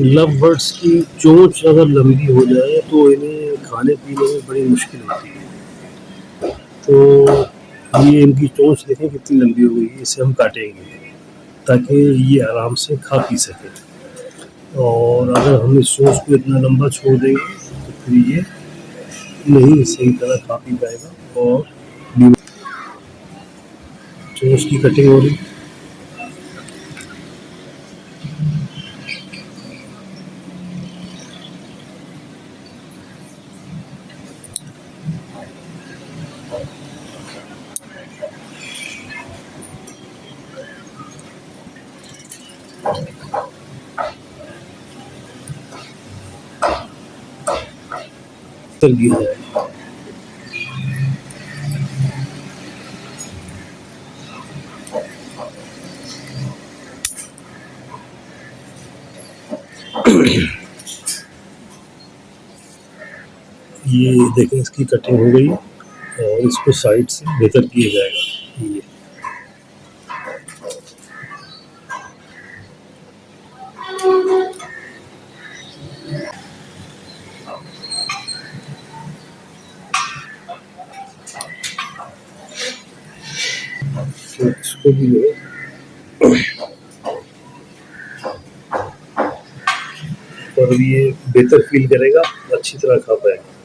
Love birds की चोंच अगर लंबी हो जाए तो इन्हें खाने-पीने में बड़ी मुश्किल होती है। तो ये इनकी चोंच देखें कितनी लंबी हो गई है, इसे हम काटेंगे ताकि ये आराम से खा पी सकें। और अगर हम इस चोंच को इतना लंबा छोड़ देंगे तो फिर ये नहीं सही तरह खा पी पाएगा और चोंच की कटिंग हो रही। तर किया जाए। ये देखें इसकी कटिंग हो गई और इसको साइड से बेहतर किया जाएगा। ये तो इसको भी जो है और ये बेहतर फील करेगा, अच्छी तरह खा पाएगा।